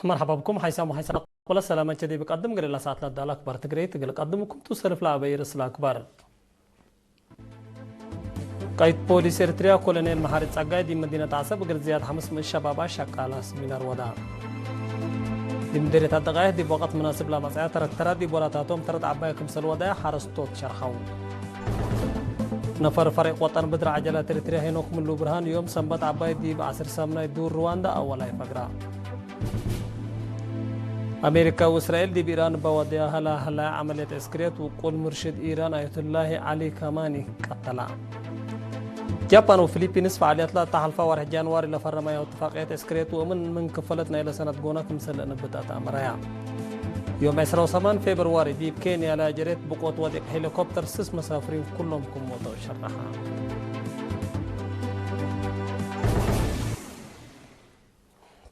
مرحبا بكم حيسام وحيسام ولا سلامة جدي بقدم قريلا ساعات لدى الأكبر تقري تقل قدمكم توصرف لا بيرس الأكبر قايد بوليس إرتريا كولونيل محارب ساقاي دي مدينة عصب قرد زياد حمس من الشباب شكالا سمينار ودا دي مديرة الدقاية دي بوقت مناسب لا مسعى ترى دي بولاتاتهم ترد عبايكم سلودا حرستوت شرخو نفر فريق وطن بدر عجلة إرتريا هينوك من لوبرهان يوم سنبت عباي دي بعصر سامنا يدور رواندا أولا يفقرا أمريكا وإسرائيل دي بإيران بواديها هلا عملية عسكرية وقول مرشد إيران آية الله علي كماني قتلا جابان وفلبينس فعاليات لا تحالفة ورح جانواري لفرما اتفاقية عسكرية ومن كفلتنا إلى سنة قوناكم سلنا بدأت أمريا يوم 28 فبراير دي بكينيا لا جريت بقوة وديق هليكوبتر 6 مسافرين كلهم كم موضوع شرحها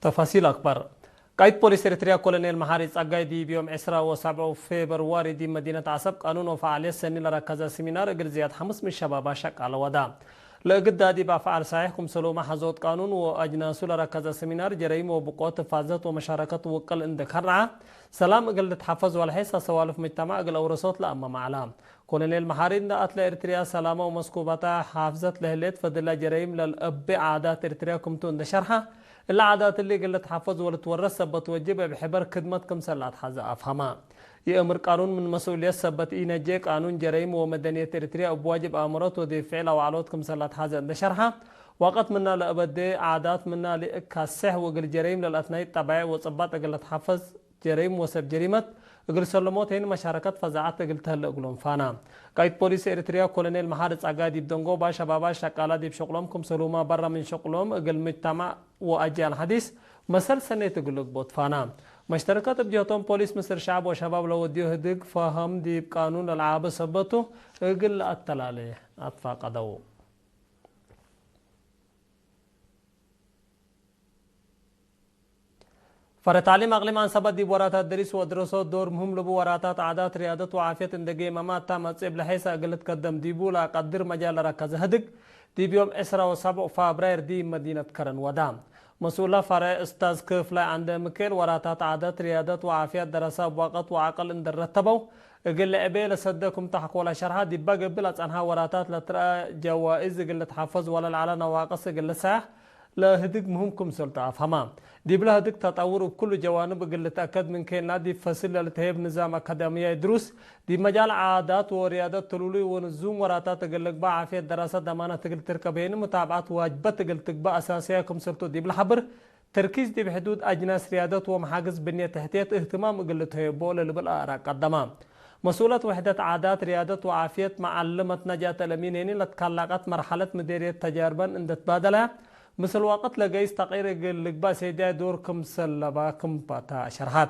تفاصيل أكبر قايد بوليس إريتريا كولونيل محارب ساقاي دي بيوم 27 فبراير دي مدينة عصب قانون وفعالية سنة لركز سيمينار قل زياد حمس من الشباب شك على ودا لقد دي بفعل صحيحكم سلوما حزوت قانون وأجناسو لركز سيمينار جريم وبقوة فازت ومشاركة وقل اندك هرعة سلام قل تحفظ والحيث سوالف مجتمع قل أورسوت لأما معلام كولونيل محارب دقات لإريتريا سلامة ومسكوبتا حافظت لهليت فضل جريم للأب عادات إريتريا كمتون ده شرحة العادات اللي قلت تحفظ ولا تورث سبت وجبها بحبر خدمتكم سلات حزا افهمها يأمر قانون من مسؤولية سبت إينا قانون جريمة ومدنية إريتريا بواجب أمرات ودي فعل وعلوتكم سلات حزا نشرها وقت منا لأبد عادات منا لإكاسح وقل جريم للأثناء الطبيعي وصبات قلت تحفظ جريم وسب جريمة قل سلموت هين مشاركات فزاعات قلتها لأقلهم فانا قايد بوليس إريتريا كولونيل محارب ساقاي دي بدنقو با شبابا شكالا دي بشغلهم سلوما برا من شغلهم قل مجتمع وأجيال حديث مسل سنة تقلق بوت فانا مشتركات بجهتهم بوليس مصر شعب وشباب لو وديو هدق فهم دي بقانون العاب سبتو قل التلالي أطفاق دو فرتعليم أغلم عن سبب دي وراتات درس ودراسات دور مهم لبو وراتات عادات رياضة وعافية اندقي ممات تامت سيب لحيسا قلت قدم ديبو لا قدر مجال ركز هدق دي بيوم 27 فبراير دي مدينة كرن ودام مسؤولة فرع استاذ كفلة عند مكيل وراتات عادات رياضة وعافية دراسة بوقت وعقل اندر رتبو قل أبي لصدقكم تحق ولا شرحة دي بقى بلت عنها وراتات لترى جوائز قلت حفظ ولا العلا نواقص قل ساح لا هدق مهمكم سلطة أفهمها دي بلا هدق تطور بكل جوانب قل تأكد من كينا دي فصل لتهيب نظام أكاديمية دروس دي مجال عادات ورياضة تلولي ونزوم وراتات قل با عافية دراسة دمانة تقل تركبين متابعات واجبات قل تقبا أساسية كم سلطة دي بلا حبر تركيز دي بحدود أجناس رياضة ومحاجز بنية تحتية اهتمام قل تهيبول اللي بالآراء قدما مسؤولة وحدة عادات رياضة وعافية معلمة نجاة الأمينين لتكلقت مرحلة مديرية تجاربا اندت بادلة مثل وقت لقيس تقرير اللقباء سيدي دوركم سلباكم باتا شرحات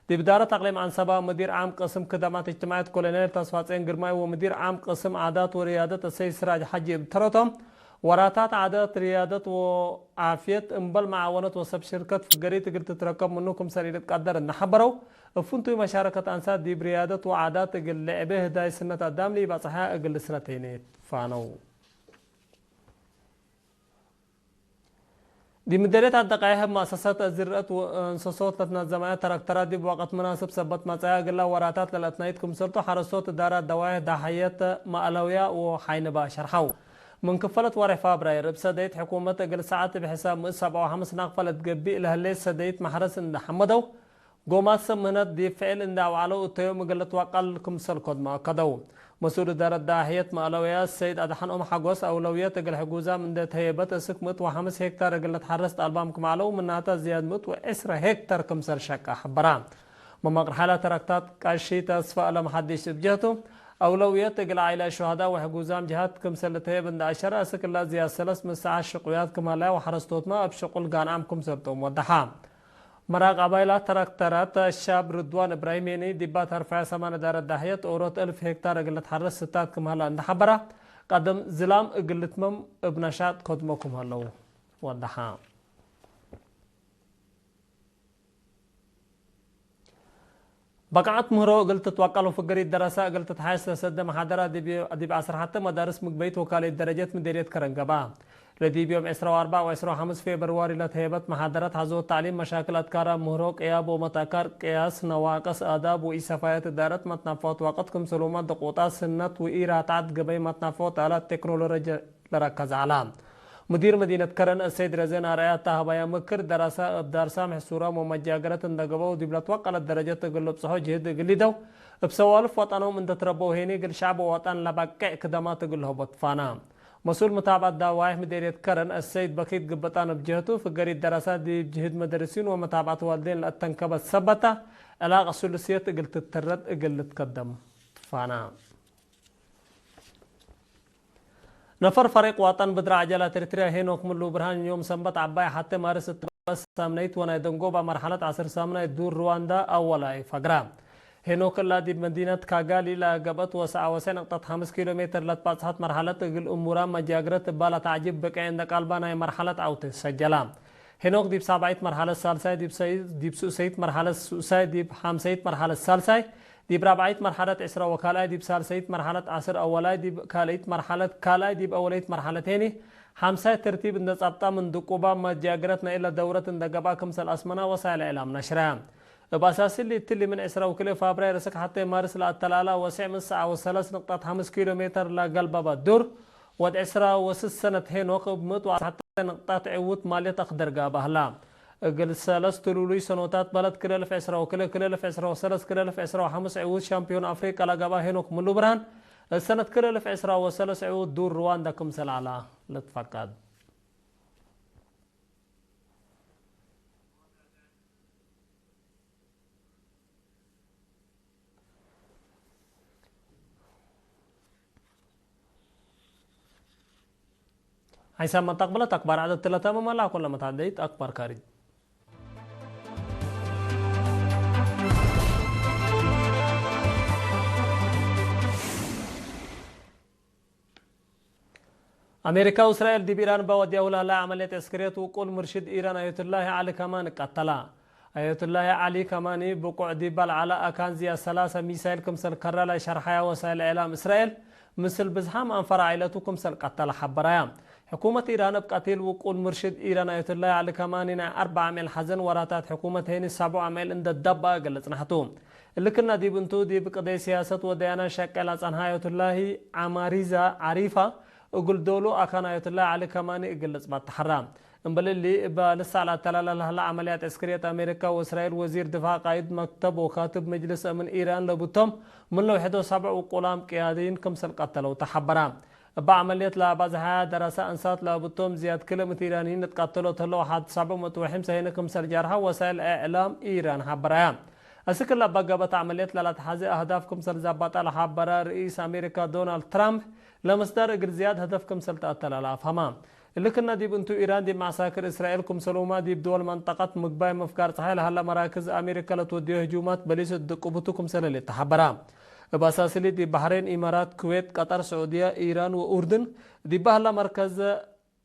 دي بدارة تقليم عن سبا مدير عام قسم خدمات اجتماعية كولونيل تصفاتين قرماي ومدير عام قسم عادات ورياضة السيد سراج حجي بترتم وراتات عادات رياضة وعافية انبل معاونة وسب شركة فقريت قلت تتركب منكم سريرة قدر النحبرو فنتو مشاركة أنساد دي برياضة وعادات قل لعبه داي سنة قدام لي بصحاء قل سنتين فانو دي مديرية الدقائق مؤسسات الزراعة وانصاصات لتنظمات تركترات دي بوقت مناسب سبت مسايا قلا وراتات للأثنائيتكم سلطة حرصوت دارات دواعي داحيات مألوية وحينبا شرحو من كفلة ورح فبراير بسديت حكومة قل ساعات بحساب 7 نقفلة قبي لها الليل سديت محرس اند حمدو قومات سمنت دي فعل اند وعلو التيوم قلت وقلكم سلكود ما قدو مسؤول إدارة داحية مألوية السيد أدحان حقوس أولويات قل حقوزا من دات هيبت اسك 105 هكتار قلت حرست ألبامكم علو من ناتا زياد 110 هكتار كمسر شكا حبران ممقر حالة تركتات كاشي تاسفا ألا محدش بجهته أولويات قل عائلة شهداء وحقوزام جهات كمسر لتهيب اند 10 اسك الله زياد 3 من ساعة شقويات كمالا وحرستوت ما بشقل قانعم كمسر توم ودحام مراق عبايلة تركترات الشاب رضوان إبراهيميني دبات هرفع سمان دار الداحية أوروت 1000 هكتار قلت حرس ستات كم هلا عند حبرة قدم زلام قلت مم ابنشات قدمكم هلو والدحام بقعت مهرو قلت توكلوا فقري الدراسة قلت تحاس سد محاضرة دي بعصر حتى مدارس مقبيت وكالة درجات مديرية كرنقبا لدي بيوم 24 و 25 فبراير لتهيبت محاضرات حزو التعليم مشاكل أذكار مهروك إياب ومتاكر قياس نواقص آداب وإسافات دارت متنفوت وقتكم سلومات دقوطات سنت وإيراتات قبي متنفوت على التكنولوجيا لركز علام مدير مدينة كرن السيد رزين آريات تهبايا مكر دراسة بدار سامح سورة ومجاقرة دقبو دبلت وقل الدرجة تقلب صحو جهد قلدو بسوالف وطنهم ان تتربو هيني قل شعب وطن لبقع كدمات قلها بطفانا مسؤول متابعة دوايح مديرية كرن السيد بكيت قبطان بجهته في قريد دراسات دي بجهد مدرسين ومتابعة والدين لأتنكبت ثبتة علاقة سلسية قلت تترد قلت تقدم طفانا نفر فريق وطن بدر عجلة تريتريا هينوك ملو برهان يوم سنبت عباي حتى مارس بس سامنيت وانا دنقوبة مرحلة عصر سامنة دور رواندا أولا فقرام هينوك الله دي مدينة كاغالي لا قبط وسعة وسنة نقطة 5 كيلومتر لتباصحات مرحلة الأمورا مجاقرة بالا تعجب بك عندك قلبانا مرحلة أوت سجلام هينوك ديب سابعيت مرحلة سالساي ديب سوسيت مرحلة سوساي ديب حامسيت مرحلة سالساي ديب رابعيت مرحلة إسرا وكالاي ديب سالسيت مرحلة عصر أولاي ديب كاليت مرحلة كالاي ديب أوليت مرحلة تاني حامساي ترتيب النصابطة من دقوبة مجاقرتنا إلى دورة دقبا كمس الأسمنة وسائل إعلام نشرام بأساس اللي تلي من إسرا وكله فابرير سك حتى مارس للتلالة وسع من ساعة وثلاث نقطة 5 كيلومتر لقلب بدور ود إسرا وسس سنة هين وقب مت حتى نقطة عوت مالية تقدر قابهلا قل ثلاث تلولي سنوات بلد كله في إسرا وكله في إسرا وثلاث كله في إسرا وخمس عوت شامبيون أفريقيا لقابه هينوك ملو برهان السنة كله في إسرا وثلاث عوت دور رواندا كمسل على لتفقد هاي ما تقبلت أكبر عدد 3 مملا كل ما تعديت أكبر كارج أمريكا وإسرائيل دي بإيران بودي أولها لا عملية عسكرية وقول مرشد إيران آية الله علي كمان قتلا آية الله علي كمان بقع ديبال على أكانزيا 3 ميسايل كمسل كرلا شرحيا وسائل إعلام إسرائيل مثل بزحام أنفر عائلته كمسل قتل حبرايا حكومة إيران بقتيل وقول مرشد إيران آية الله علي كمان 4 عمل حزن وراتات حكومة هيني 7 عمل عند الدبا قلت نحتوم اللي كنا دي بنتو دي بقضية سياسة وديانا شكل عن آية الله عماريزا عريفة أقول دولو أكان آية الله علي كمان إقلت بعد حرام انبل اللي لسه على تلال هلا عمليات عسكرية أمريكا وإسرائيل وزير دفاع قائد مكتب وخاتب مجلس أمن إيران لبطم من لو 7 وقلام قيادين كمسل قتلوا تحبرام بعملية لابازها دراسة أنسات لبطم زياد كلمة إيرانيين تقتلوا تلو 750 هنا كمسل جارها وسائل إعلام إيران حبرام أسكر لبقى عملية لتحازي أهداف كمسل زبط على حبرا رئيس أمريكا دونالد ترامب لمصدر اجر زياد هدفكم سلطات الاف همام اللي كنا دي بنتو ايران دي معساكر اسرائيل كم سلوما دي بدول منطقه مقباي مفكار صحيح هلا مراكز امريكا لتودي هجومات بليس دقبتكم سلل تحبرا باساس دي بحرين امارات كويت قطر سعوديه ايران واردن دي بهلا مركز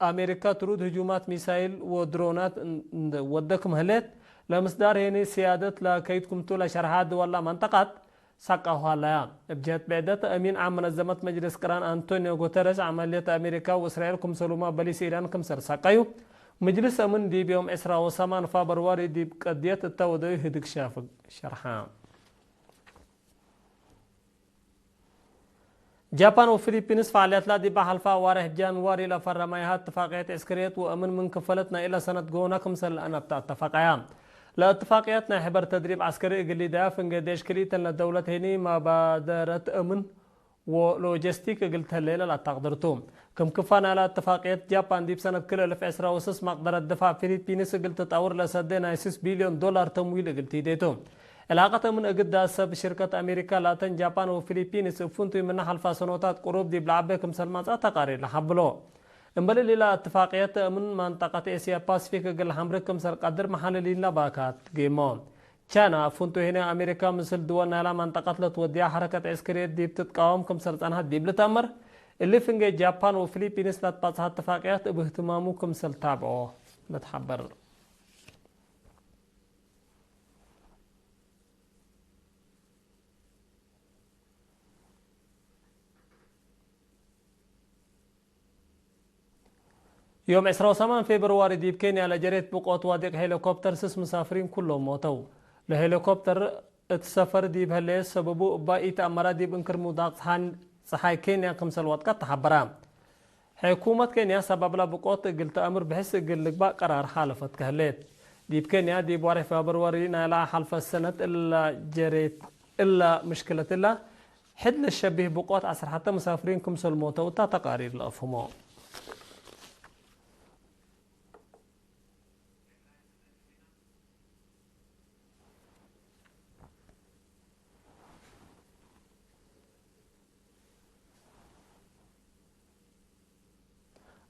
امريكا ترود هجومات ميسايل ودرونات ودكم هلت لمصدر هني سياده لكيدكم تولا شرحات ولا منطقه ساقها لا بجهة بعدة أمين عام منظمة مجلس قران أنطونيو غوتيريش عملية أمريكا وإسرائيل كم سلوما بليس إيران كم سر ساقيو مجلس أمن دي بيوم 28 فبراير دي بقضية التوضيح هدك شافق شرحان جابان وفلبينس فعاليات لا دي بحلفا وارح جانواري لفرمايها اتفاقيات عسكرية وأمن من كفلتنا إلى سنة جونا كم سر أنا بتاع اتفاقيات لا اتفاقياتنا حبر تدريب عسكري قلي دافن قديش كليتا للدولة هني مبادرة أمن ولوجستيك قلت الليلة لا تقدرتم كم كفانا على اتفاقيات جابان دي بسنة كل في عسرة وسس مقدرة دفع فلبينيس قلت تطور لسدنا 6 بليون دولار تمويل قلت يديتم العلاقة من أجد بشركة أمريكا لاتن جابان وفلبينيس فونتو من حلفا سنوات قروب دي بلعبكم سلمان تقارير لحبلو امبل ليلا اتفاقيات من منطقة اسيا باسفيك قل حمركم سر قدر محل ليلا باكات جيمون كان فونتو هنا امريكا مثل دول نالا منطقة لتوديها حركة عسكرية دي بتتقاوم كم سرطانها دي بلتامر اللي فنجي جابان وفلبينيس لتباصها اتفاقيات باهتمامكم سل تابعوه نتحبر يوم 28 فبراير دي بكينيا لجريت بقوت وادق هليكوبتر سس مسافرين كلهم موتوا الهليكوبتر السفر دي بهلي سببو باقي تأمرات دي بنكر موداق صحاي كينيا كمسل واتك تحبرام حكومة كينيا سبب لا بقوت قلت أمر بحس قل بقى قرار حالفت كهليت دي بكينيا دي بواري فبراير نالا حلف السنة إلا جريت إلا مشكلة إلا حد الشبيه بقوت عصر حتى مسافرين كمسل موتوا تا تقارير الأفهمو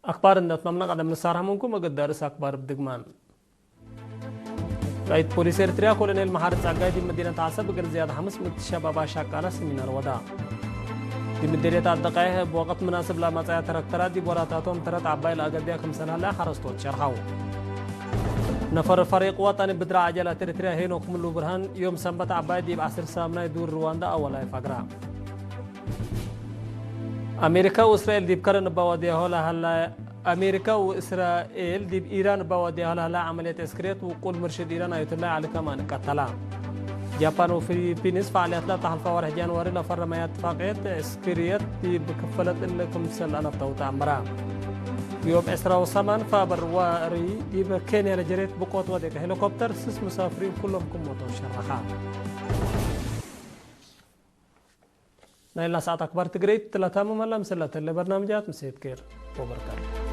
أخبار النت ممنوع قدم نصارها منكم أقدرس أخبار بدقمان قايد بوليس إريتريا كولونيل محارس عقايد مدينة عصب بقر زيادة 500 شباب شاكالة سمينار ودا دي مديرية الدقائق بوقت مناسب لما تعيا تركترات دي بوراتاتهم ترات عبايل أقديا كم سنة لا حرستوت شرحاو نفر فريق وطني بدرا عجلة إريتريا هينو كملو برهان يوم سنبت عبايد دي بعصر سامنا يدور رواندا أولا فقرا أمريكا وإسرائيل دي بكرن بواديها هلا أمريكا وإسرائيل دي بإيران بواديها هلا عملية إسكريت وقول مرشد إيران آية الله على كمان قتلا جابان وفلبينز فعاليات لا تحل فوارح جانواري لفر ما اتفاقيات إسكريت دي بكفلت لكم سل أنا بتوت عمرا يوم إسراء وسمان فبرواري دي بكينيا لجريت بقوت وديك هليكوبتر سس مسافرين كلهم كم متوشرحان نايلا ساعة أكبر تقريت 3 مملا مسلة اللي برنامجات مسيد كير وبركاته